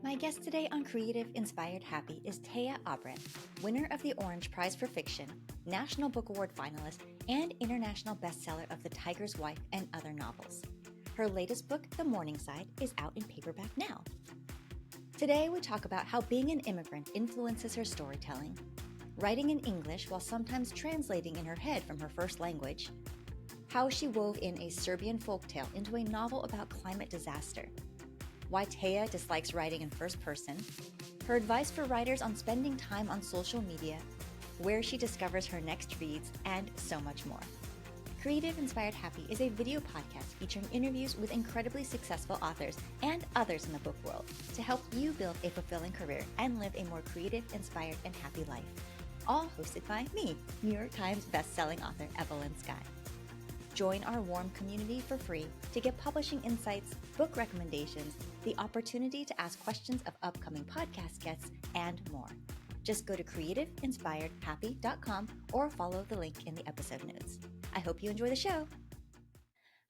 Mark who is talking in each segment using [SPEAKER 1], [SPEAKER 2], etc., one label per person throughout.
[SPEAKER 1] My guest today on Creative Inspired Happy is Téa Obreht, winner of the Orange Prize for Fiction, National Book Award Finalist, and international bestseller of The Tiger's Wife and other novels. Her latest book, The Morningside, is out in paperback now. Today we talk about how being an immigrant influences her storytelling, writing in English while sometimes translating in her head from her first language, how she wove in a Serbian folktale into a novel about climate disaster, why Téa dislikes writing in first person, her advice for writers on spending time on social media, where she discovers her next reads, and so much more. Creative Inspired Happy is a video podcast featuring interviews with incredibly successful authors and others in the book world to help you build a fulfilling career and live a more creative, inspired, and happy life. All hosted by me, New York Times bestselling author Evelyn Skye. Join our warm community for free to get publishing insights, book recommendations, the opportunity to ask questions of upcoming podcast guests, and more. Just go to creativeinspiredhappy.com or follow the link in the episode notes. I hope you enjoy the show.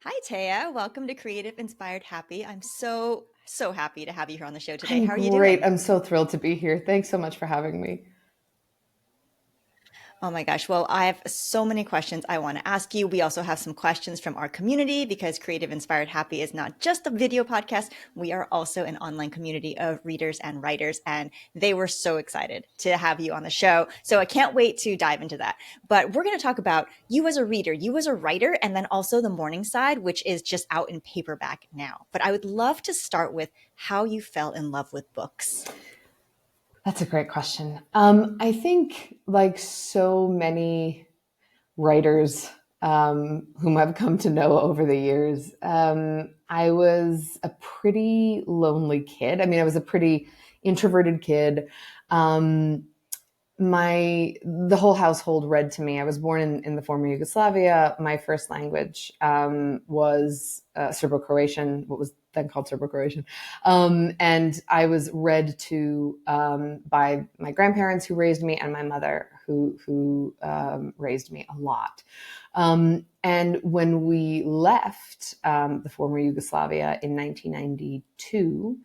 [SPEAKER 1] Hi, Téa. Welcome to Creative Inspired Happy. I'm so happy to have you here on the show today. How are you doing?
[SPEAKER 2] Great. I'm so thrilled to be here. Thanks so much for having me.
[SPEAKER 1] Oh my gosh. Well, I have so many questions I want to ask you. We also have some questions from our community because Creative Inspired Happy is not just a video podcast. We are also an online community of readers and writers, and they were so excited to have you on the show. So I can't wait to dive into that. But we're going to talk about you as a reader, you as a writer, and then also The Morningside, which is just out in paperback now. But I would love to start with how you fell in love with books.
[SPEAKER 2] That's a great question. I think, like so many writers whom I've come to know over the years, I was a pretty lonely kid. I mean, I was a pretty introverted kid. The whole household read to me. I was born in the former Yugoslavia. My first language was Serbo-Croatian, what was then called Serbo-Croatian. And I was read to by my grandparents who raised me and my mother who raised me a lot. And when we left the former Yugoslavia in 1992,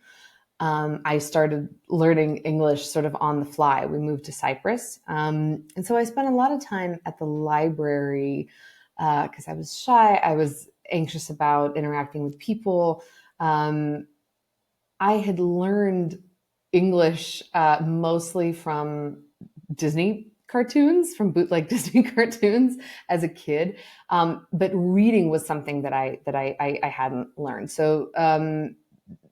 [SPEAKER 2] I started learning English sort of on the fly. We moved to Cyprus. And so I spent a lot of time at the library because I was shy. I was anxious about interacting with people. I had learned English mostly from Disney cartoons, from bootleg Disney cartoons as a kid. But reading was something that I hadn't learned. So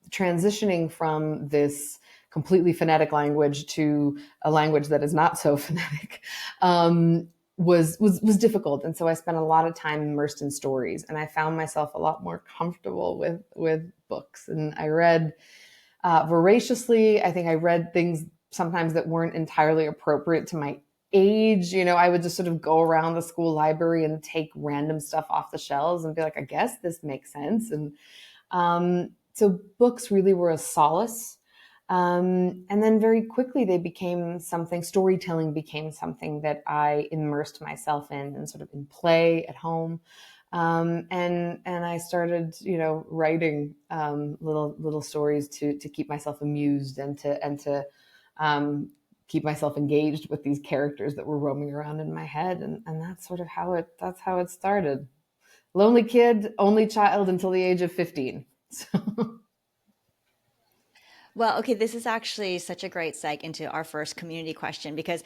[SPEAKER 2] transitioning from this completely phonetic language to a language that is not so phonetic was difficult. And so I spent a lot of time immersed in stories, and I found myself a lot more comfortable with books. And I read voraciously. I think I read things sometimes that weren't entirely appropriate to my age. You know, I would just sort of go around the school library and take random stuff off the shelves and be like, I guess this makes sense. And so books really were a solace. And then very quickly they became something, storytelling became something that I immersed myself in and sort of in play at home. And I started, writing little stories to keep myself amused and to keep myself engaged with these characters that were roaming around in my head. And that's sort of how it started. Lonely kid, only child until the age of 15. So.
[SPEAKER 1] Well, okay, this is actually such a great segue into our first community question because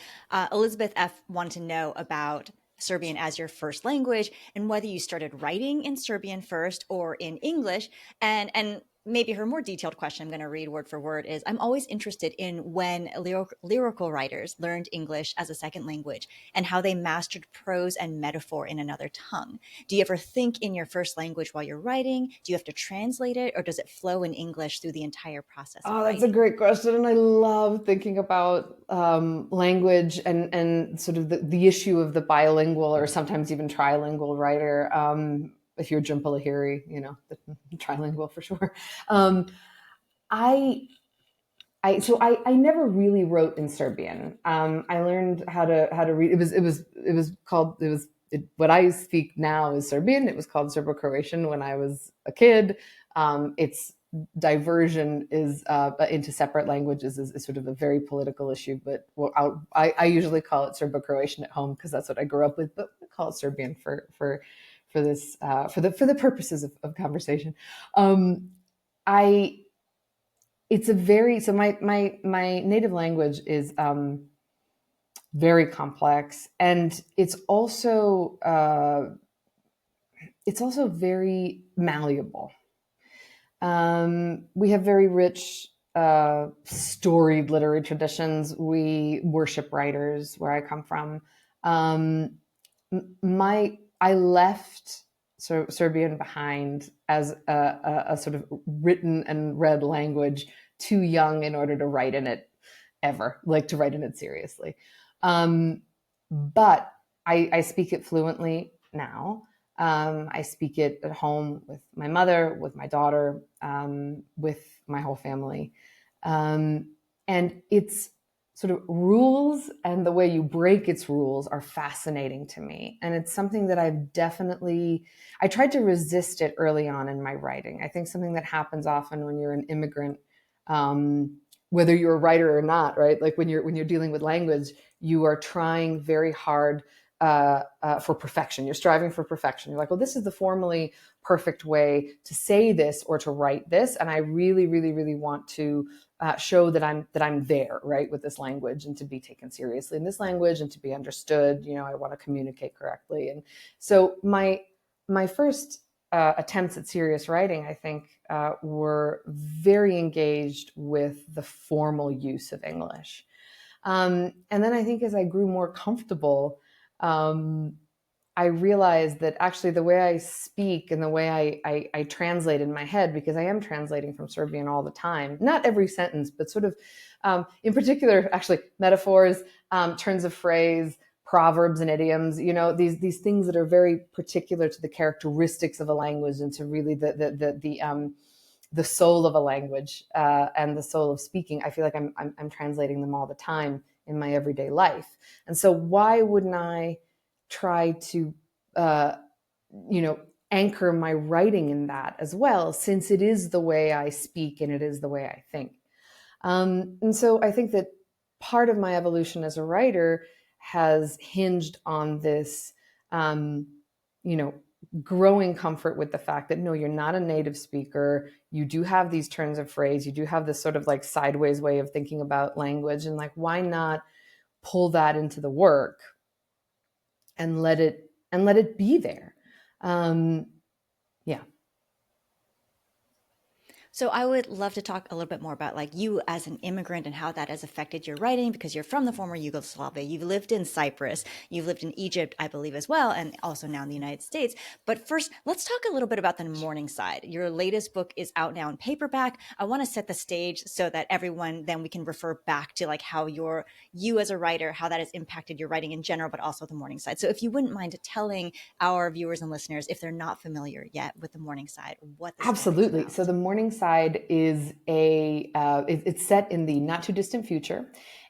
[SPEAKER 1] Elizabeth F. wanted to know about Serbian as your first language and whether you started writing in Serbian first or in English. And maybe her more detailed question, I'm going to read word for word, is I'm always interested in when lyrical writers learned English as a second language and how they mastered prose and metaphor in another tongue. Do you ever think in your first language while you're writing? Do you have to translate it, or does it flow in English through the entire process of writing?
[SPEAKER 2] That's a great question. And I love thinking about language and sort of the issue of the bilingual or sometimes even trilingual writer. If you're Jhumpa Lahiri, trilingual for sure. I never really wrote in Serbian. I learned how to read. What I speak now is Serbian. It was called Serbo-Croatian when I was a kid. It's diversion is into separate languages is sort of a very political issue, but I usually call it Serbo-Croatian at home because that's what I grew up with, but I call it Serbian for this for the purposes of conversation. It's a very, so my native language is very complex, and it's also very malleable. We have very rich storied literary traditions. We worship writers where I come from. I left Serbian behind as a sort of written and read language too young in order to write in it ever, like to write in it seriously. But I speak it fluently now. I speak it at home with my mother, with my daughter, with my whole family. And its sort of rules and the way you break its rules are fascinating to me. And it's something that I tried to resist it early on in my writing. I think something that happens often when you're an immigrant, whether you're a writer or not, right? Like when you're dealing with language, you are trying very hard for perfection. You're striving for perfection. You're like, well, this is the formally perfect way to say this or to write this, and I really, really, really want to show that I'm there, right, with this language, and to be taken seriously in this language, and to be understood. I want to communicate correctly, and so my first attempts at serious writing, I think, were very engaged with the formal use of English. And then I think as I grew more comfortable, I realized that actually the way I speak and the way I translate in my head, because I am translating from Serbian all the time, not every sentence, but sort of, in particular, actually metaphors, turns of phrase, proverbs and idioms, these things that are very particular to the characteristics of a language and to really the soul of a language and the soul of speaking. I feel like I'm translating them all the time in my everyday life. And so why wouldn't I try to, anchor my writing in that as well, since it is the way I speak and it is the way I think. And so I think that part of my evolution as a writer has hinged on this, growing comfort with the fact that, no, you're not a native speaker. You do have these turns of phrase. You do have this sort of like sideways way of thinking about language. And like, why not pull that into the work and let it be there? Yeah.
[SPEAKER 1] So I would love to talk a little bit more about like you as an immigrant and how that has affected your writing, because you're from the former Yugoslavia. You've lived in Cyprus. You've lived in Egypt, I believe, as well, and also now in the United States. But first, let's talk a little bit about the Morningside. Your latest book is out now in paperback. I want to set the stage so that everyone, then we can refer back to like how you as a writer, how that has impacted your writing in general, but also the Morningside. So if you wouldn't mind telling our viewers and listeners, if they're not familiar yet with the Morningside, what the
[SPEAKER 2] Absolutely. So the Morningside is it's set in the not too distant future,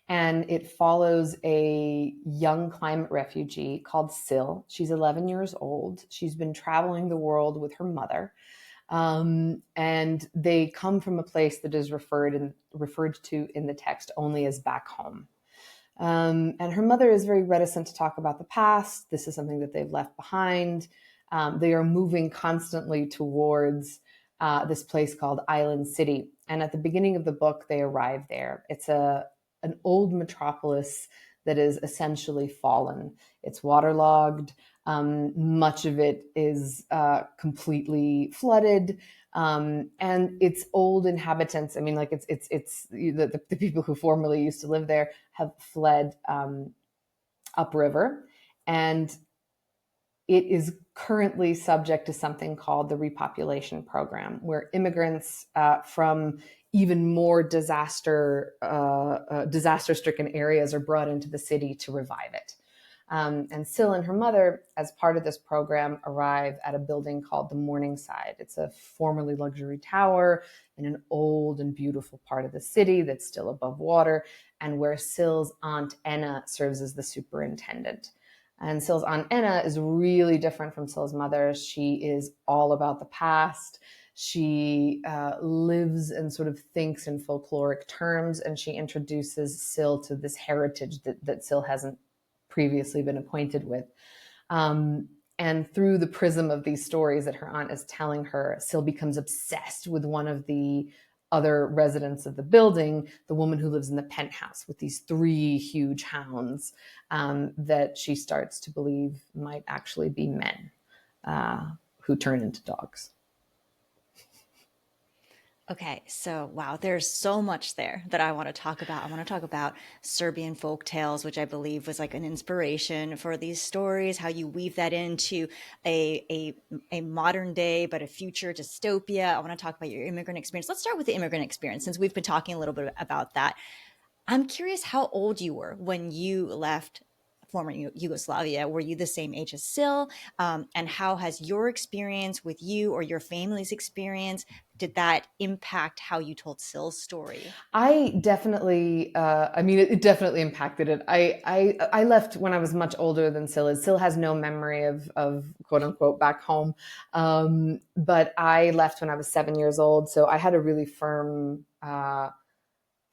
[SPEAKER 2] and it follows a young climate refugee called Sil. She's 11 years old. She's been traveling the world with her mother, and they come from a place that is referred to in the text only as back home. And her mother is very reticent to talk about the past. This is something that they've left behind. They are moving constantly towards this place called Island City. And at the beginning of the book, they arrive there. It's an old metropolis that is essentially fallen. It's waterlogged. Much of it is completely flooded. And its old inhabitants, I mean, like it's the people who formerly used to live there have fled upriver, and it is currently subject to something called the repopulation program, where immigrants from even more disaster-stricken areas are brought into the city to revive it. And Sil and her mother, as part of this program, arrive at a building called the Morningside. It's a formerly luxury tower in an old and beautiful part of the city that's still above water, and where Sil's aunt Enna serves as the superintendent. And Sil's aunt Enna is really different from Sil's mother. She is all about the past. She lives and sort of thinks in folkloric terms, and she introduces Syl to this heritage that Syl hasn't previously been acquainted with. And through the prism of these stories that her aunt is telling her, Syl becomes obsessed with one of the other residents of the building, the woman who lives in the penthouse with these 3 huge hounds that she starts to believe might actually be men who turn into dogs.
[SPEAKER 1] Okay, so wow, there's so much there that I want to talk about. I want to talk about Serbian folk tales, which I believe was like an inspiration for these stories, how you weave that into a modern day but a future dystopia. I want to talk about your immigrant experience. Let's start with the immigrant experience since we've been talking a little bit about that. I'm curious how old you were when you left former Yugoslavia. Were you the same age as Syl? And how has your experience with you or your family's experience, did that impact how you told Syl's story?
[SPEAKER 2] I definitely, it definitely impacted it. I left when I was much older than Syl is. Syl has no memory of quote unquote back home. But I left when I was 7 years old. So I had a really firm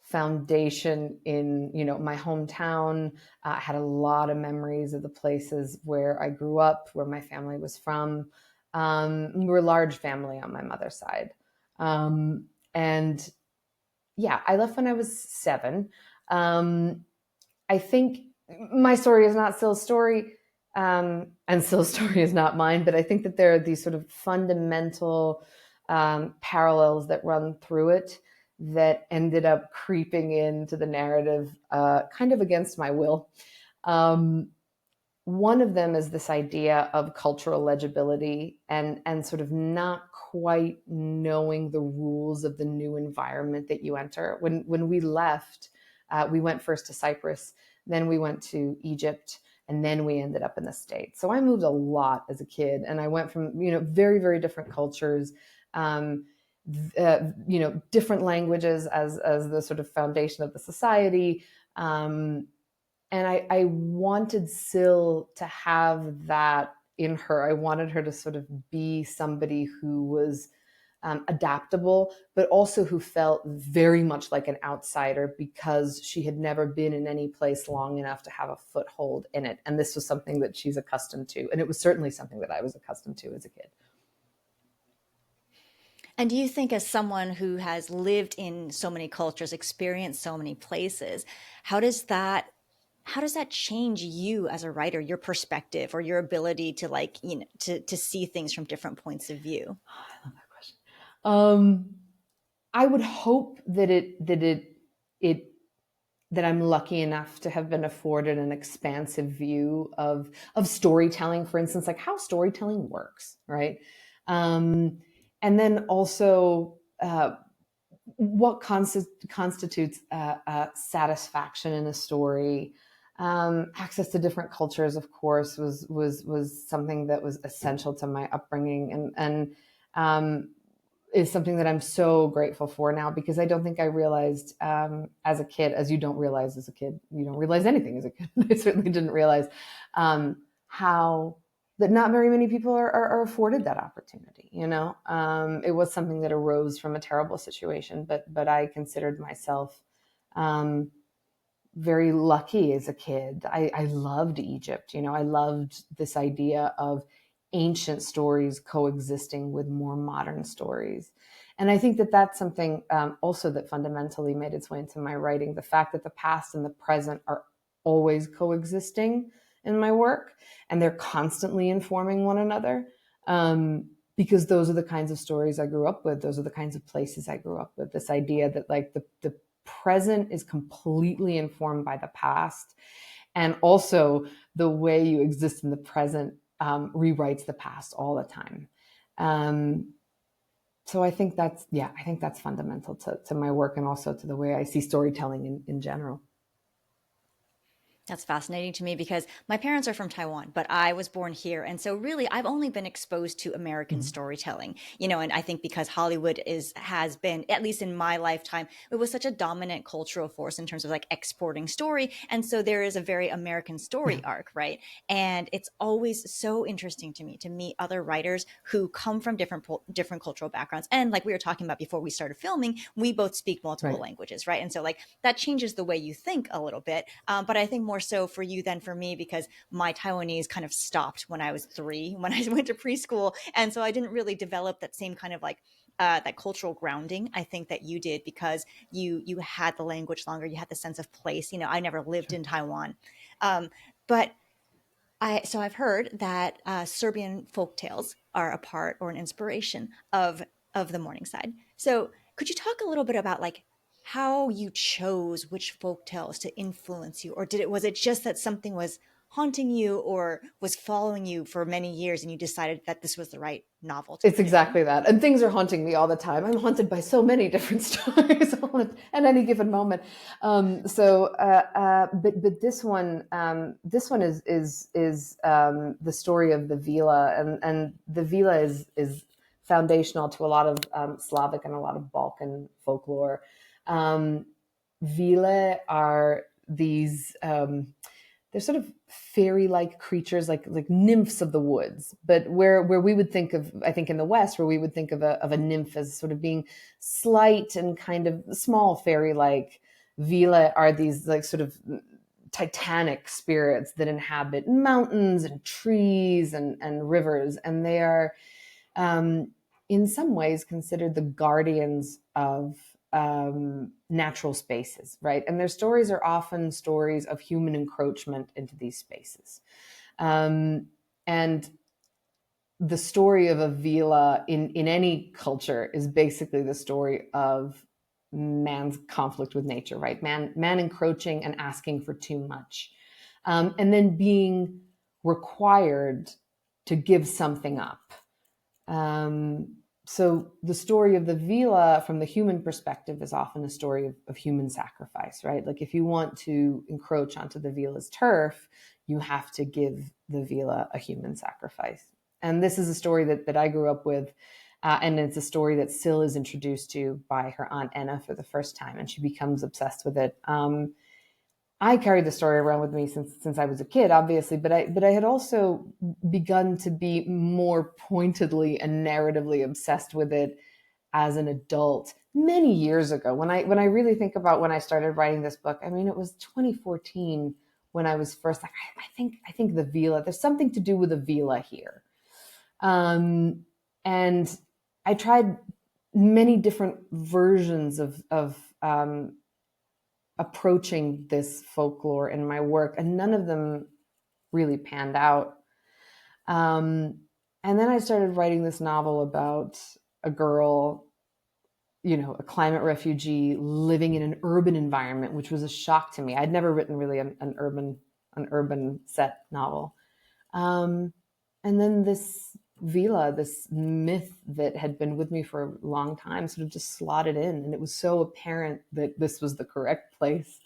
[SPEAKER 2] foundation in, my hometown. I had a lot of memories of the places where I grew up, where my family was from. We were a large family on my mother's side. And yeah, I left when I was 7. I think my story is not Syl's story, and Syl's story is not mine, but I think that there are these sort of fundamental parallels that run through it that ended up creeping into the narrative kind of against my will. One of them is this idea of cultural legibility and sort of not quite knowing the rules of the new environment that you enter. When we left, we went first to Cyprus, then we went to Egypt, and then we ended up in the States. So I moved a lot as a kid, and I went from very, very different cultures, different languages as the sort of foundation of the society. And I wanted Syl to have that in her. I wanted her to sort of be somebody who was adaptable, but also who felt very much like an outsider because she had never been in any place long enough to have a foothold in it. And this was something that she's accustomed to. And it was certainly something that I was accustomed to as a kid.
[SPEAKER 1] And do you think, as someone who has lived in so many cultures, experienced so many places, how does that change you as a writer, your perspective or your ability to to see things from different points of view?
[SPEAKER 2] Oh, I love that question. I would hope that I'm lucky enough to have been afforded an expansive view of storytelling, for instance, like how storytelling works, right? And then also what constitutes satisfaction in a story. Access to different cultures, of course, was something that was essential to my upbringing, and is something that I'm so grateful for now, because I don't think I realized as a kid, as you don't realize as a kid, you don't realize anything as a kid. I certainly didn't realize how that not very many people are afforded that opportunity. It was something that arose from a terrible situation, but I considered myself very lucky as a kid. I loved Egypt. I loved this idea of ancient stories coexisting with more modern stories. And I think that that's something also that fundamentally made its way into my writing, the fact that the past and the present are always coexisting in my work, and they're constantly informing one another, because those are the kinds of stories I grew up with. Those are the kinds of places I grew up with. This idea that like the present is completely informed by the past, and also the way you exist in the present rewrites the past all the time. So I think that's fundamental to my work, and also to the way I see storytelling in general.
[SPEAKER 1] That's fascinating to me because my parents are from Taiwan, but I was born here. And so really I've only been exposed to American
[SPEAKER 2] Mhm.
[SPEAKER 1] storytelling, and I think because Hollywood has been, at least in my lifetime, it was such a dominant cultural force in terms of like exporting story. And so there is a very American story arc, right? And it's always so interesting to me to meet other writers who come from different cultural backgrounds. And like we were talking about before we started filming, we both speak multiple
[SPEAKER 2] Right.
[SPEAKER 1] languages, right? And so like that changes the way you think a little bit. But I think more so for you than for me because my Taiwanese kind of stopped when I was 3, when I went to preschool, and so I didn't really develop that same kind of like that cultural grounding I think that you did because you had the language longer, you had the sense of place. I never lived
[SPEAKER 2] Sure.
[SPEAKER 1] in Taiwan, but I've heard that Serbian folk tales are a part or an inspiration of the Morningside. So could you talk a little bit about like how you chose which folk tales to influence you, or was it just that something was haunting you or was following you for many years and you decided that this was the right novel to
[SPEAKER 2] It's
[SPEAKER 1] put it in?
[SPEAKER 2] exactly that. And things are haunting me all the time. I'm haunted by so many different stories at any given moment. But this one is the story of the vila, and the vila is foundational to a lot of Slavic and a lot of Balkan folklore. Um, Vila are these they're sort of fairy-like creatures, like nymphs of the woods. But where we would think of, I think in the West, where we would think of a nymph as sort of being slight and kind of small, fairy-like, Vila are these like sort of titanic spirits that inhabit mountains and trees and rivers, and they are in some ways considered the guardians of natural spaces, right? And their stories are often stories of human encroachment into these spaces. And the story of a vila in any culture is basically the story of man's conflict with nature, right? Man encroaching and asking for too much, and then being required to give something up. So the story of the vila from the human perspective is often a story of human sacrifice, right? Like if you want to encroach onto the vila's turf, you have to give the vila a human sacrifice. And this is a story that I grew up with. And it's a story that Syl is introduced to by her aunt Enna for the first time, and she becomes obsessed with it. I carried the story around with me since I was a kid, obviously, but I had also begun to be more pointedly and narratively obsessed with it as an adult many years ago. When I really think about when I started writing this book, I mean, it was 2014 when I was first like, I think the vila. There's something to do with a vila here, and I tried many different versions of approaching this folklore in my work, and none of them really panned out. And then I started writing this novel about a girl, a climate refugee living in an urban environment, which was a shock to me. I'd never written really an urban set novel. And then this vila, this myth that had been with me for a long time, sort of just slotted in, and it was so apparent that this was the correct place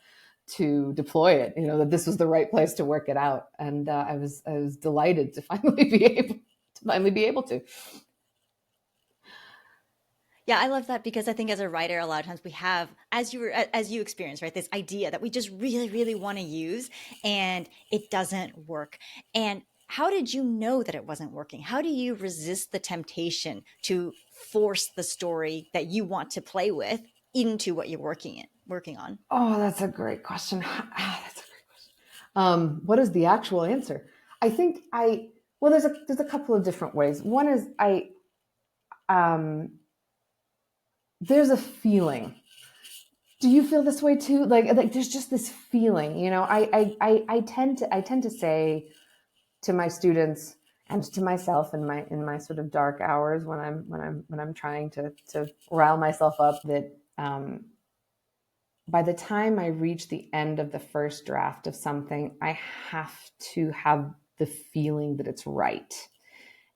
[SPEAKER 2] to deploy it. That this was the right place to work it out, and I was delighted to finally be able to.
[SPEAKER 1] Yeah, I love that because I think as a writer, a lot of times we have, as you experience, right, this idea that we just really, really want to use, and it doesn't work. And how did you know that it wasn't working? How do you resist the temptation to force the story that you want to play with into what you're working on?
[SPEAKER 2] Oh, that's a great question. That's a great question. What is the actual answer? I think well, there's a couple of different ways. One is um, there's a feeling. Do you feel this way too? Like there's just this feeling, I tend to say to my students and to myself in my sort of dark hours when I'm trying to rile myself up, that by the time I reach the end of the first draft of something, I have to have the feeling that it's right.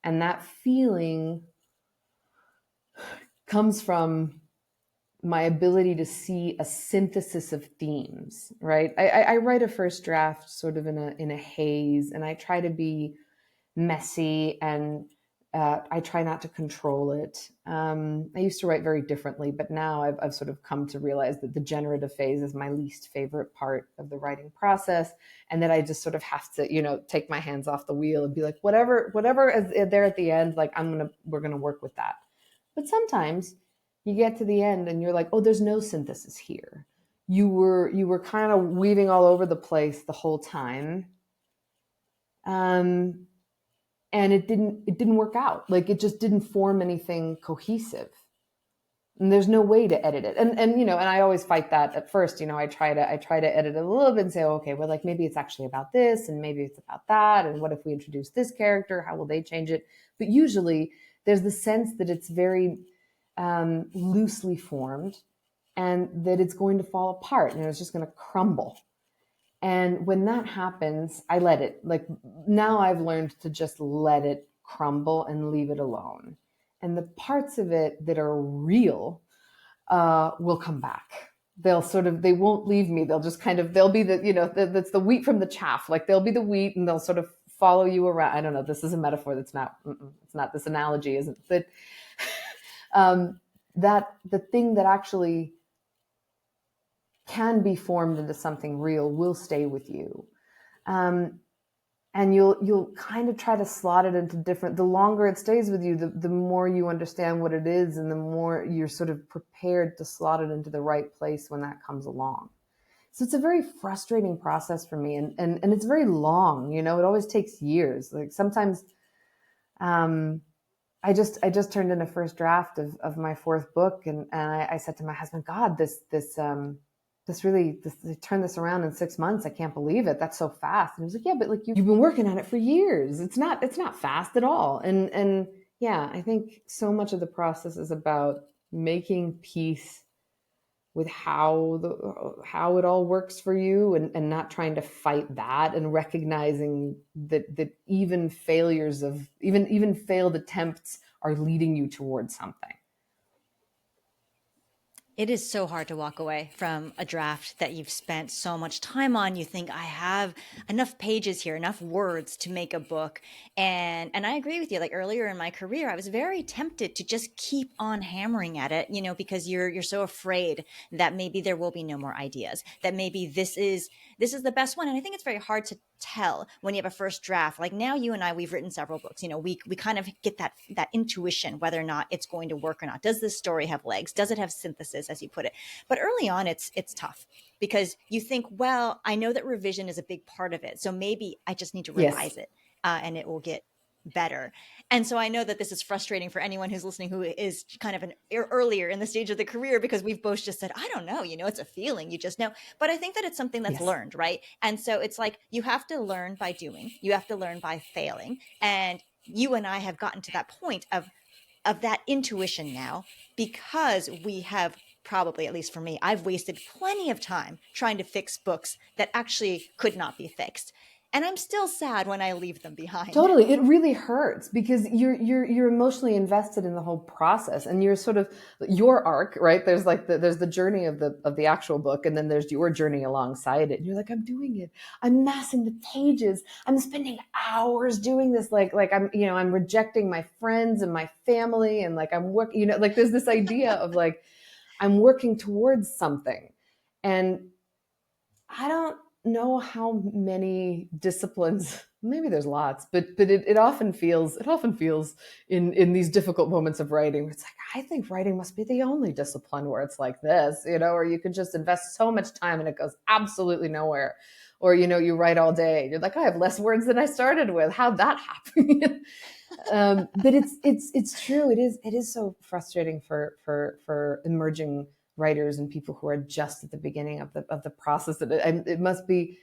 [SPEAKER 2] And that feeling comes from my ability to see a synthesis of themes, right? I write a first draft sort of in a haze, and I try to be messy, and I try not to control it. I used to write very differently, but now I've sort of come to realize that the generative phase is my least favorite part of the writing process, and that I just sort of have to, take my hands off the wheel and be like, whatever is there at the end, like we're gonna work with that. But sometimes you get to the end and you're like, oh, there's no synthesis here. You were kind of weaving all over the place the whole time. And it didn't work out. Like, it just didn't form anything cohesive. And there's no way to edit it. And I always fight that at first. I try to edit it a little bit and say, oh, okay, well, like maybe it's actually about this, and maybe it's about that, and what if we introduce this character? How will they change it? But usually there's the sense that it's very loosely formed, and that it's going to fall apart, and it's just going to crumble. And when that happens, I let it. Like, now I've learned to just let it crumble and leave it alone. And the parts of it that are real will come back. They won't leave me. They'll be that's the wheat from the chaff. Like, they'll be the wheat, and they'll sort of follow you around. I don't know. This is a metaphor that's it's not, this analogy isn't. But that the thing that actually can be formed into something real will stay with you. And you'll kind of try to slot it into the longer it stays with you, the more you understand what it is, and the more you're sort of prepared to slot it into the right place when that comes along. So it's a very frustrating process for me, and it's very long, it always takes years. Like, sometimes, I just turned in a first draft of my fourth book, and I said to my husband, God, they turned this around in 6 months. I can't believe it. That's so fast. And he was like, yeah, but like, you've been working on it for years. It's not fast at all. And yeah, I think so much of the process is about making peace with how it all works for you, and not trying to fight that, and recognizing that even failed attempts are leading you towards something.
[SPEAKER 1] It is so hard to walk away from a draft that you've spent so much time on. You think, I have enough pages here, enough words to make a book. And I agree with you. Like, earlier in my career, I was very tempted to just keep on hammering at it, because you're so afraid that maybe there will be no more ideas, that maybe this is the best one. And I think it's very hard to tell when you have a first draft. Like, now you and I, we've written several books, we kind of get that intuition, whether or not it's going to work or not. Does this story have legs? Does it have synthesis, as you put it? But early on, it's tough, because you think, well, I know that revision is a big part of it, so maybe I just need to revise it, and it will get better. And so I know that this is frustrating for anyone who's listening who is kind of earlier in the stage of the career, because we've both just said, I don't know, it's a feeling, you just know. But I think that it's something that's learned, right? And so it's like, you have to learn by doing, you have to learn by failing. And you and I have gotten to that point of that intuition now, because we have probably, at least for me, I've wasted plenty of time trying to fix books that actually could not be fixed. And I'm still sad when I leave them behind.
[SPEAKER 2] Totally. It really hurts, because you're emotionally invested in the whole process, and you're sort of your arc, right? There's the journey of the actual book, and then there's your journey alongside it. And you're like, I'm doing it. I'm massing the pages. I'm spending hours doing this. Like I'm rejecting my friends and my family, and like I'm working, like there's this idea of like, I'm working towards something. And I don't know how many disciplines, maybe there's lots, but it often feels in these difficult moments of writing, it's like, I think writing must be the only discipline where it's like this, or you could just invest so much time and it goes absolutely nowhere. Or, you write all day, you're like, I have less words than I started with. How'd that happen? But it's true. It is so frustrating for emerging writers and people who are just at the beginning of the process. And it must be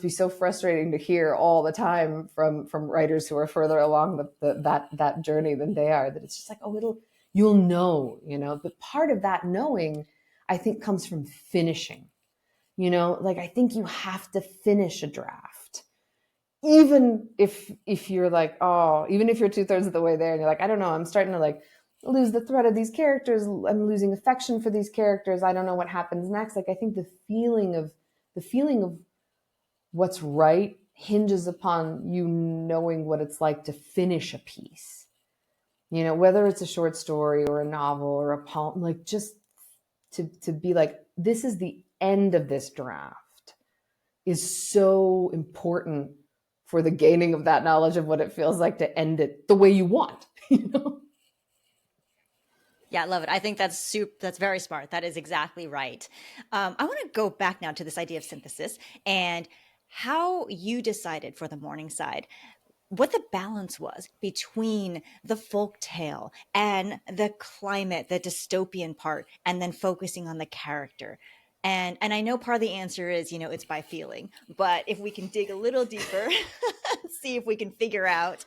[SPEAKER 2] so frustrating to hear all the time from writers who are further along that journey than they are, that it's just like, oh, you'll know, but part of that knowing, I think, comes from finishing, like, I think you have to finish a draft, even if you're like, oh, even if you're 2/3 of the way there and you're like, I don't know, I'm starting to like lose the thread of these characters. I'm losing affection for these characters. I don't know what happens next. Like, I think the feeling of what's right hinges upon you knowing what it's like to finish a piece. You know, whether it's a short story or a novel or a poem, like just to be like, this is the end of this draft is so important for the gaining of that knowledge of what it feels like to end it the way you want, you know?
[SPEAKER 1] Yeah, I love it. I think that's very smart. That is exactly right. I want to go back now to this idea of synthesis and how you decided for the Morningside what the balance was between the folk tale and the climate, the dystopian part, and then focusing on the character. And I know part of the answer is, it's by feeling, but if we can dig a little deeper, see if we can figure out,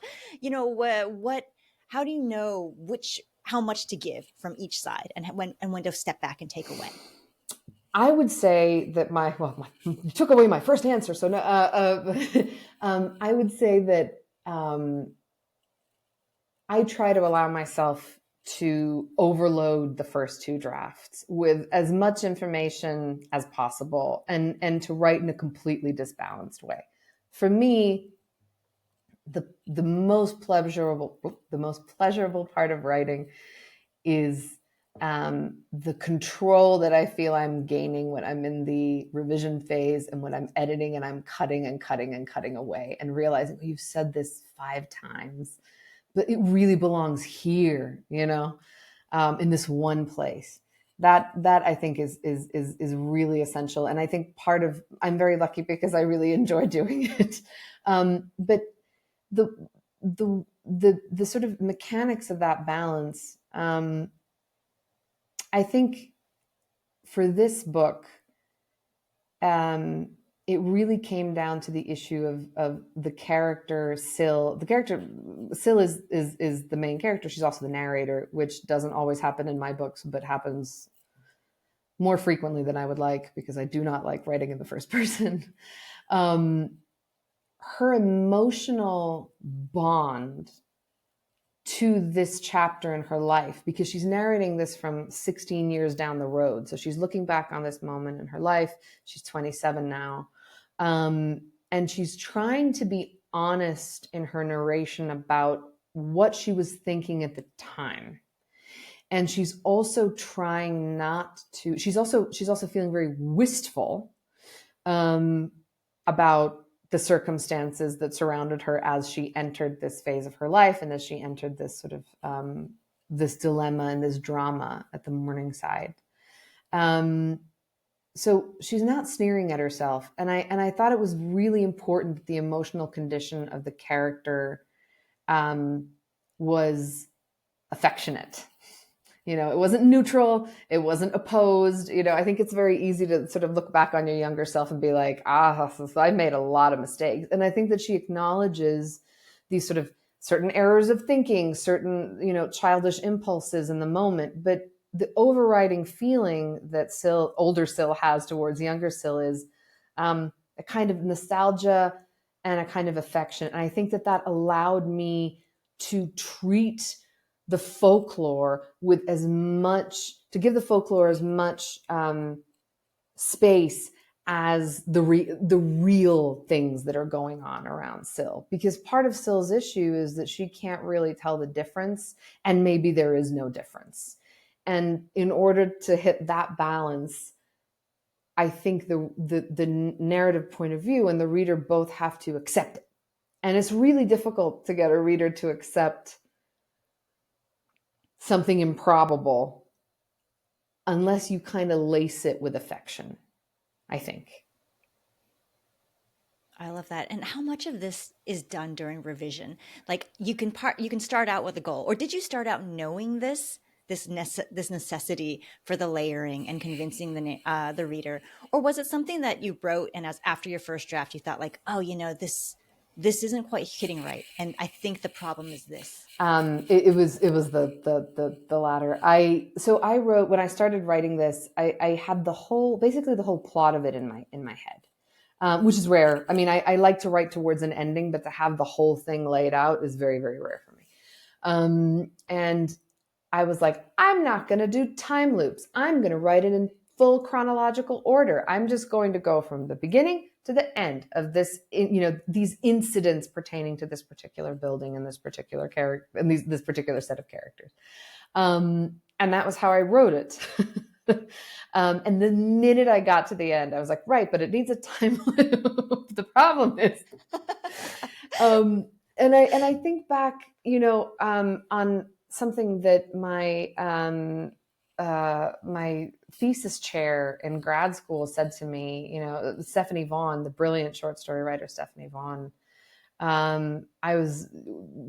[SPEAKER 1] how do you know how much to give from each side and when to step back and take away?
[SPEAKER 2] I would say that you took away my first answer. So no, I would say that I try to allow myself to overload the first two drafts with as much information as possible and to write in a completely disbalanced way. For me, the most pleasurable part of writing is the control that I feel I'm gaining when I'm in the revision phase and when I'm editing and I'm cutting and cutting and cutting away and realizing, you've said this 5 times, but it really belongs here, in this one place. That I think is really essential. And I think I'm very lucky because I really enjoy doing it. But the sort of mechanics of that balance, I think for this book, it really came down to the issue of the character Syl. The character Syl is the main character. She's also the narrator, which doesn't always happen in my books, but happens more frequently than I would like because I do not like writing in the first person. Her emotional bond to this chapter in her life, because she's narrating this from 16 years down the road. So she's looking back on this moment in her life. She's 27 now. And she's trying to be honest in her narration about what she was thinking at the time. And she's also trying she's also feeling very wistful about the circumstances that surrounded her as she entered this phase of her life and as she entered this sort of this dilemma and this drama at the Morningside. So she's not sneering at herself, and I thought it was really important that the emotional condition of the character was affectionate. It wasn't neutral. It wasn't opposed. I think it's very easy to sort of look back on your younger self and be like, I made a lot of mistakes. And I think that she acknowledges these sort of certain errors of thinking, certain, childish impulses in the moment. But the overriding feeling that older Syl has towards younger Syl is a kind of nostalgia and a kind of affection. And I think that allowed me to treat the folklore to give the folklore as much space as the real things that are going on around Syl. Because part of Syl's issue is that she can't really tell the difference, and maybe there is no difference. And in order to hit that balance, I think the narrative point of view and the reader both have to accept it. And it's really difficult to get a reader to accept something improbable unless you kind of lace it with affection, I think.
[SPEAKER 1] I love that. And how much of this is done during revision? Like you can start out with a goal, or did you start out knowing this necessity for the layering and convincing the reader, or was it something that you wrote and after your first draft you thought like, this isn't quite hitting right, and I think the problem is this?
[SPEAKER 2] It was the latter. I wrote, when I started writing this, I had basically the whole plot of it in my head, which is rare. I mean, I like to write towards an ending, but to have the whole thing laid out is very, very rare for me. And I was like, I'm not going to do time loops. I'm going to write it in full chronological order. I'm just going to go from the beginning to the end of this, these incidents pertaining to this particular building and this particular character and this particular set of characters. And that was how I wrote it. And the minute I got to the end, I was like, right, but it needs a time loop. The problem is, and I think back, on something that my thesis chair in grad school said to me, Stephanie Vaughn, the brilliant short story writer, Stephanie Vaughn. I was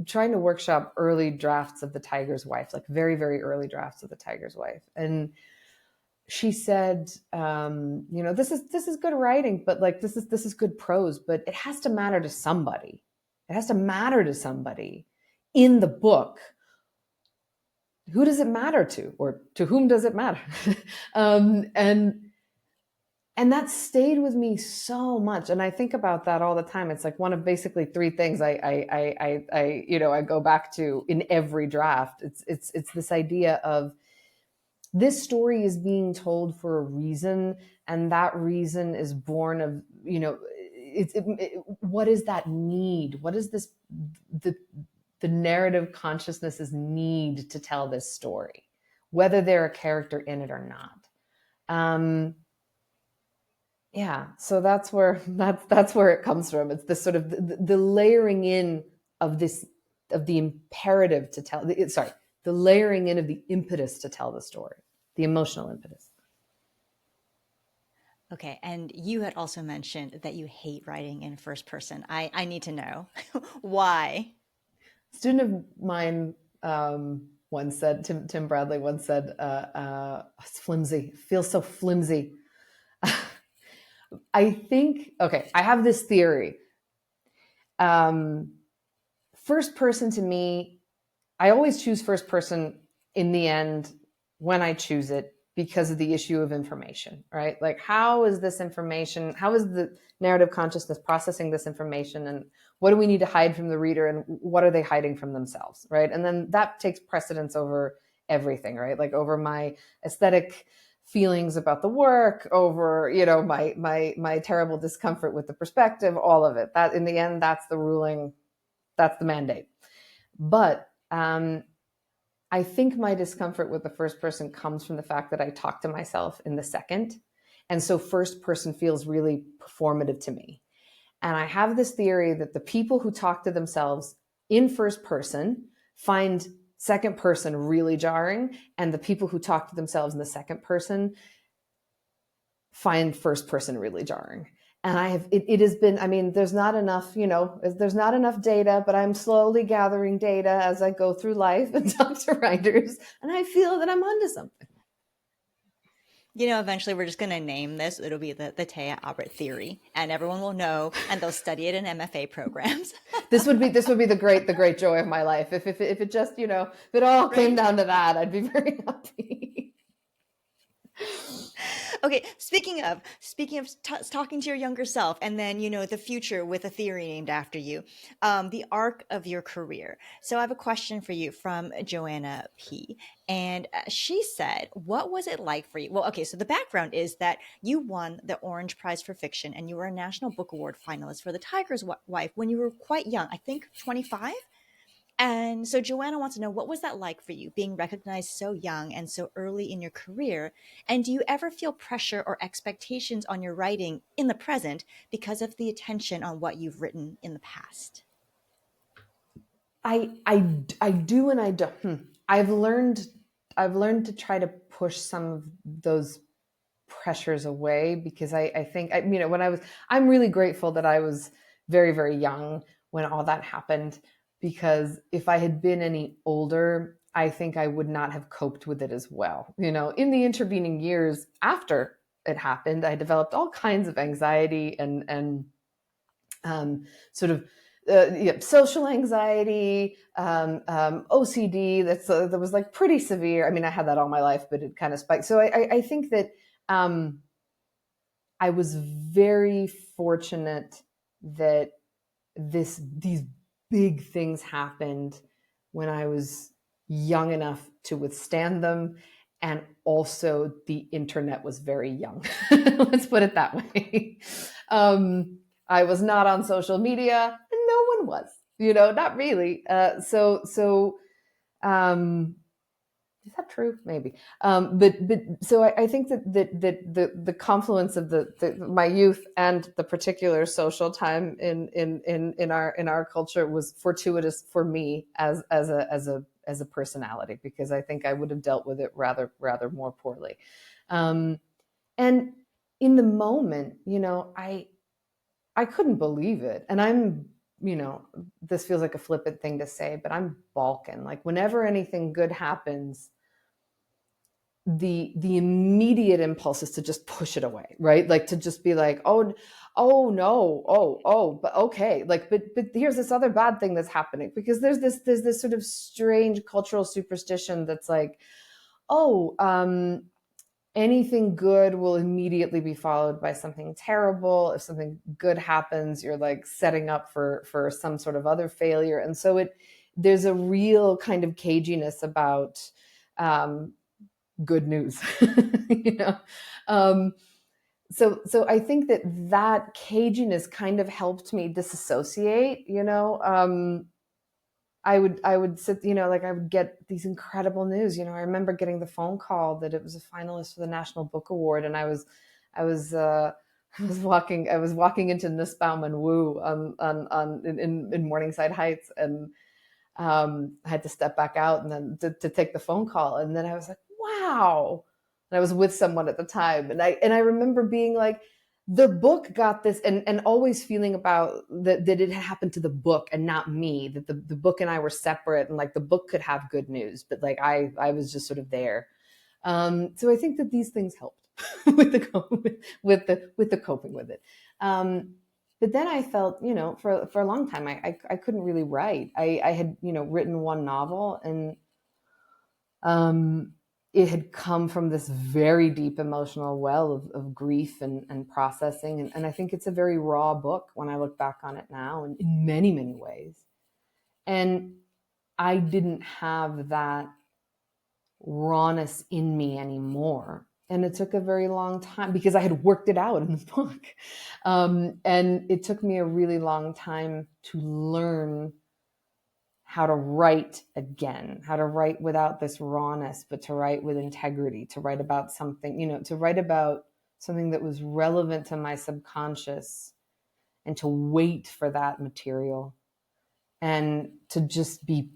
[SPEAKER 2] trying to workshop early drafts of The Tiger's Wife, like very, very early drafts of The Tiger's Wife. And she said, this is good writing, but like, this is good prose, but it has to matter to somebody. It has to matter to somebody in the book. Who does it matter to, or to whom does it matter? And that stayed with me so much. And I think about that all the time. It's like one of basically three things I go back to in every draft. It's this idea of this story is being told for a reason. And that reason is born of, what is that need? What is this, the narrative consciousness's need to tell this story, whether they're a character in it or not. Yeah, so that's where it comes from. It's this sort of the layering in of the imperative to tell. The layering in of the impetus to tell the story, the emotional impetus.
[SPEAKER 1] Okay, and you had also mentioned that you hate writing in first person. I need to know why.
[SPEAKER 2] A student of mine once said, Tim Bradley once said, "It's flimsy. It feels so flimsy." I think, okay, I have this theory. First person to me, I always choose first person in the end when I choose it because of the issue of information, right? Like, how is the narrative consciousness processing this information, and what do we need to hide from the reader, and what are they hiding from themselves, right? And then that takes precedence over everything, right? Like over my aesthetic feelings about the work, over, my terrible discomfort with the perspective, all of it. That in the end, that's the ruling, that's the mandate. But I think my discomfort with the first person comes from the fact that I talk to myself in the second. And so first person feels really performative to me. And I have this theory that the people who talk to themselves in first person find second person really jarring, and the people who talk to themselves in the second person find first person really jarring. And it has been, there's not enough data, but I'm slowly gathering data as I go through life and talk to writers, and I feel that I'm onto something.
[SPEAKER 1] Eventually we're just going to name this. It'll be the Téa Obreht theory, and everyone will know, and they'll study it in MFA programs.
[SPEAKER 2] This would be the great joy of my life. If it just, if it all came down to that, I'd be very happy.
[SPEAKER 1] Okay, speaking of talking to your younger self, and then the future with a theory named after you, the arc of your career. So I have a question for you from Joanna P. And she said, "What was it like for you?" Well, okay, so the background is that you won the Orange Prize for Fiction, and you were a National Book Award finalist for The Tiger's Wife when you were quite young. I think 25. And so Joanna wants to know, what was that like for you, being recognized so young and so early in your career? And do you ever feel pressure or expectations on your writing in the present because of the attention on what you've written in the past?
[SPEAKER 2] I do and I don't. I've learned to try to push some of those pressures away, because I think, I'm really grateful that I was very, very young when all that happened. Because if I had been any older, I think I would not have coped with it as well. In the intervening years after it happened, I developed all kinds of anxiety and sort of social anxiety, OCD. That was like pretty severe. I mean, I had that all my life, but it kind of spiked. So I think that I was very fortunate that these big things happened when I was young enough to withstand them. And also the internet was very young. Let's put it that way. I was not on social media and no one was, not really. Is that true? Maybe. But so I think that the confluence of my youth and the particular social time in our culture was fortuitous for me as a personality, because I think I would have dealt with it rather more poorly. And in the moment, I couldn't believe it. And I'm, this feels like a flippant thing to say, but I'm Balkan. Like, whenever anything good happens, the immediate impulse is to just push it away, right? Like, to just be like, oh no, but okay, like, but here's this other bad thing that's happening, because there's this sort of strange cultural superstition that's like, anything good will immediately be followed by something terrible. If something good happens, you're like setting up for some sort of other failure. And so there's a real kind of caginess about good news. So I think that caginess kind of helped me disassociate. I would sit, like, I would get these incredible news. I remember getting the phone call that it was a finalist for the National Book Award, and I was walking into Nussbaum and Wu in Morningside Heights, and I had to step back out and then to take the phone call, and then I was like, wow. And I was with someone at the time, and I remember being like, the book got this, and always feeling about that it had happened to the book and not me, that the book and I were separate, and like the book could have good news, but like I was just sort of there. So I think that these things helped with the coping with it. But then I felt, for a long time, I couldn't really write. I had, written one novel, and it had come from this very deep emotional well of grief and processing. And I think it's a very raw book when I look back on it now, and in many, many ways. And I didn't have that rawness in me anymore. And it took a very long time, because I had worked it out in the book. And it took me a really long time to learn how to write again, how to write without this rawness, but to write with integrity, to write about something, to write about something that was relevant to my subconscious, and to wait for that material, and to just be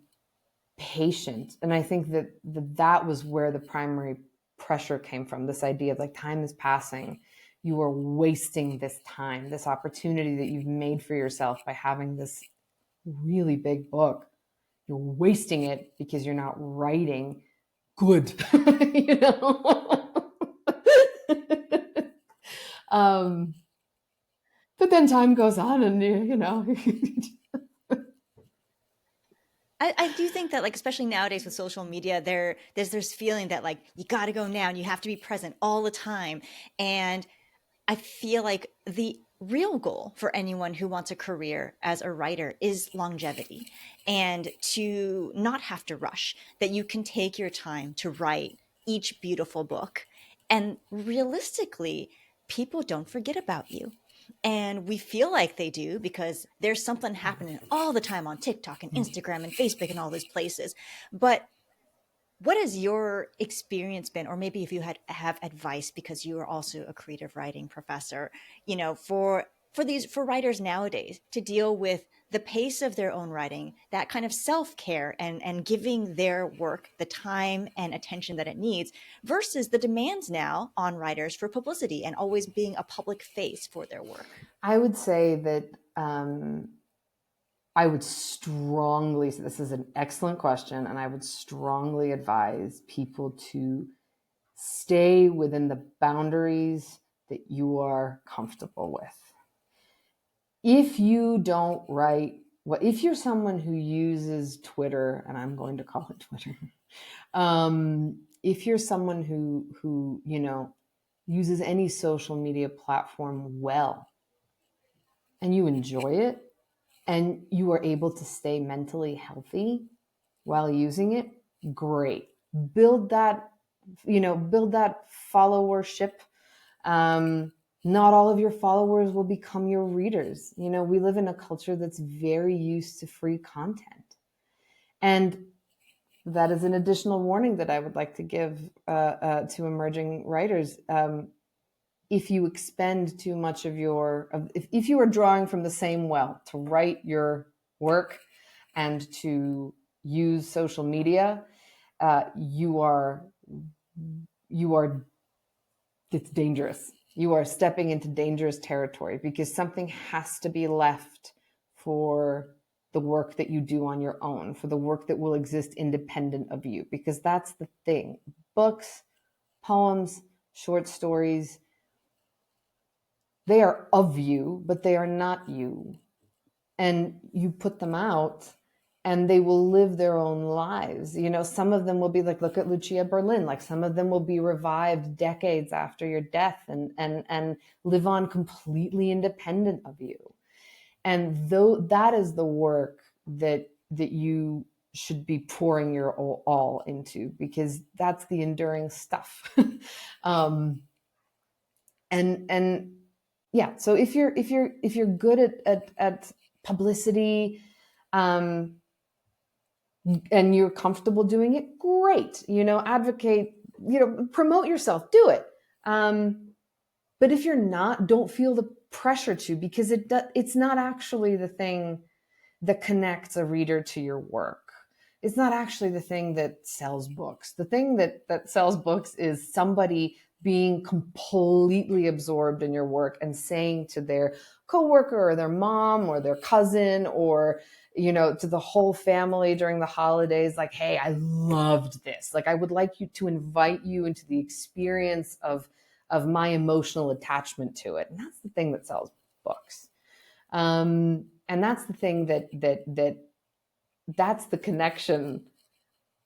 [SPEAKER 2] patient. And I think that was where the primary pressure came from, this idea of like, time is passing. You are wasting this time, this opportunity that you've made for yourself by having this really big book. You're wasting it because you're not writing good, But then time goes on, and
[SPEAKER 1] I do think that, like, especially nowadays with social media, there's this feeling that like you got to go now and you have to be present all the time. And I feel like the real goal for anyone who wants a career as a writer is longevity, and to not have to rush, that you can take your time to write each beautiful book. And realistically, people don't forget about you. And we feel like they do because there's something happening all the time on TikTok and Instagram and Facebook and all those places. But what has your experience been, or maybe if you have advice, because you are also a creative writing professor, for writers nowadays to deal with the pace of their own writing, that kind of self-care and giving their work the time and attention that it needs, versus the demands now on writers for publicity and always being a public face for their work?
[SPEAKER 2] I would say that I would strongly, so this is an excellent question, and I would strongly advise people to stay within the boundaries that you are comfortable with. If you don't write, if you're someone who uses Twitter, and I'm going to call it Twitter, if you're someone who uses any social media platform well, and you enjoy it, and you are able to stay mentally healthy while using it, great. Build that, build that followership. Not all of your followers will become your readers. We live in a culture that's very used to free content. And that is an additional warning that I would like to give to emerging writers. If you expend too much of if you are drawing from the same well to write your work and to use social media, it's dangerous. You are stepping into dangerous territory, because something has to be left for the work that you do on your own, for the work that will exist independent of you, because that's the thing. Books, poems, short stories, they are of you, but they are not you. And you put them out and they will live their own lives. Some of them will be like, look at Lucia Berlin. Like, some of them will be revived decades after your death and live on completely independent of you. And though that is the work that you should be pouring your all into, because that's the enduring stuff. And yeah, so if you're good at publicity, and you're comfortable doing it, great. Advocate, promote yourself, do it. But if you're not, don't feel the pressure to, because it's not actually the thing that connects a reader to your work. It's not actually the thing that sells books. The thing that sells books is somebody being completely absorbed in your work and saying to their coworker or their mom or their cousin or, to the whole family during the holidays, like, hey, I loved this. Like, I would like you to invite you into the experience of my emotional attachment to it. And that's the thing that sells books. And that's the thing that's the connection.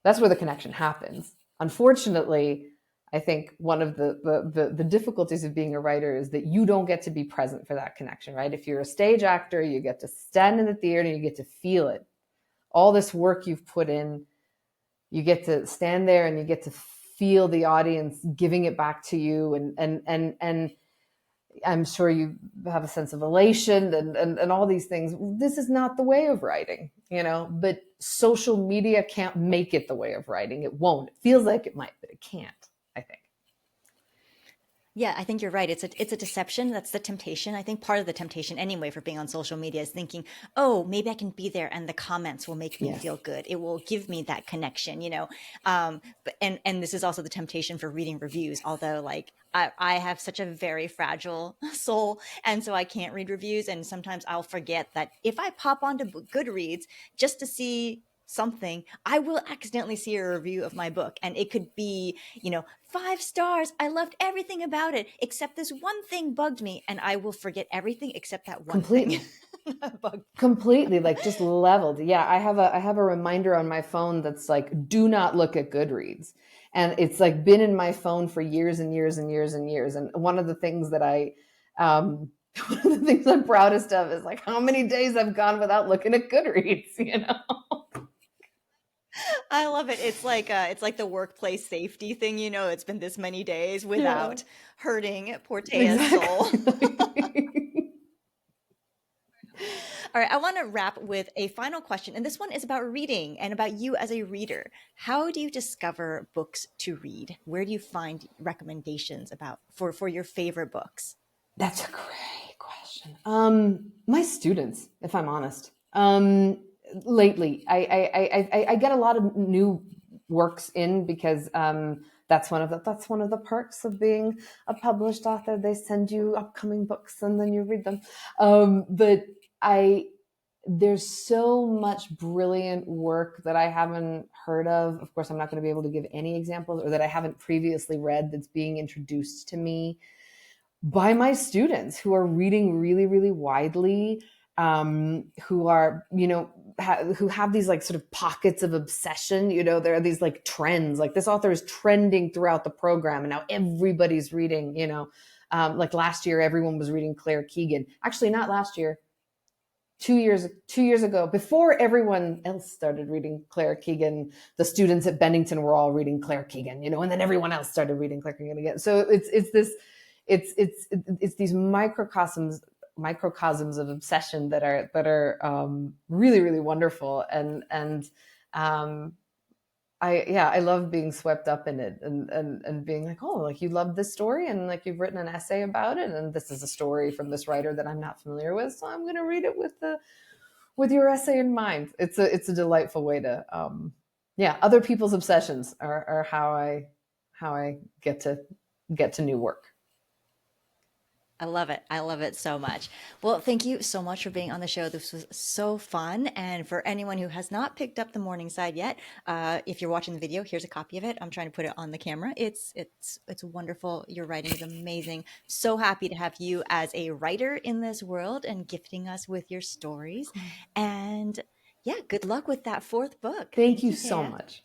[SPEAKER 2] That's where the connection happens. Unfortunately, I think one of the difficulties of being a writer is that you don't get to be present for that connection, right? If you're a stage actor, you get to stand in the theater and you get to feel it. All this work you've put in, you get to stand there and you get to feel the audience giving it back to you. And I'm sure you have a sense of elation and all these things. This is not the way of writing, but social media can't make it the way of writing. It won't. It feels like it might, but it can't, I think.
[SPEAKER 1] Yeah, I think you're right. It's a deception. That's the temptation. I think part of the temptation anyway for being on social media is thinking, oh, maybe I can be there and the comments will make me feel good. It will give me that connection, But and this is also the temptation for reading reviews, although like I have such a very fragile soul, and so I can't read reviews, and sometimes I'll forget that if I pop onto Goodreads just to see something, I will accidentally see a review of my book, and it could be, 5 stars. I loved everything about it, except this one thing bugged me, and I will forget everything except that one thing.
[SPEAKER 2] Completely, like just leveled. Yeah, I have a reminder on my phone that's like, do not look at Goodreads. And it's like been in my phone for years and years and years and years. And one of the things that one of the things I'm proudest of is like how many days I've gone without looking at Goodreads,
[SPEAKER 1] I love it. It's like the workplace safety thing, it's been this many days without hurting poor Téa's soul. All right, I want to wrap with a final question, and this one is about reading and about you as a reader. How do you discover books to read? Where do you find recommendations for your favorite books?
[SPEAKER 2] That's a great question. My students, if I'm honest. Lately, I get a lot of new works in because that's one of the perks of being a published author. They send you upcoming books and then you read them. But there's so much brilliant work that I haven't heard of. Of course, I'm not going to be able to give any examples, or that I haven't previously read that's being introduced to me by my students who are reading really, really widely, who are, who have these like sort of pockets of obsession. There are these like trends, like this author is trending throughout the program and now everybody's reading, like last year, everyone was reading Claire Keegan. Actually, not last year. 2 years ago, before everyone else started reading Claire Keegan, the students at Bennington were all reading Claire Keegan, and then everyone else started reading Claire Keegan again. So it's these microcosms of obsession that are really, really wonderful. And I love being swept up in it and being like, oh, like you love this story and like you've written an essay about it, and this is a story from this writer that I'm not familiar with, so I'm going to read it with your essay in mind. It's a delightful way to other people's obsessions are how I get to new work.
[SPEAKER 1] I love it. I love it so much. Well, thank you so much for being on the show. This was so fun. And for anyone who has not picked up the Morningside yet, if you're watching the video, here's a copy of it. I'm trying to put it on the camera. It's wonderful. Your writing is amazing. So happy to have you as a writer in this world and gifting us with your stories. And yeah, good luck with that fourth book.
[SPEAKER 2] Thank you so much.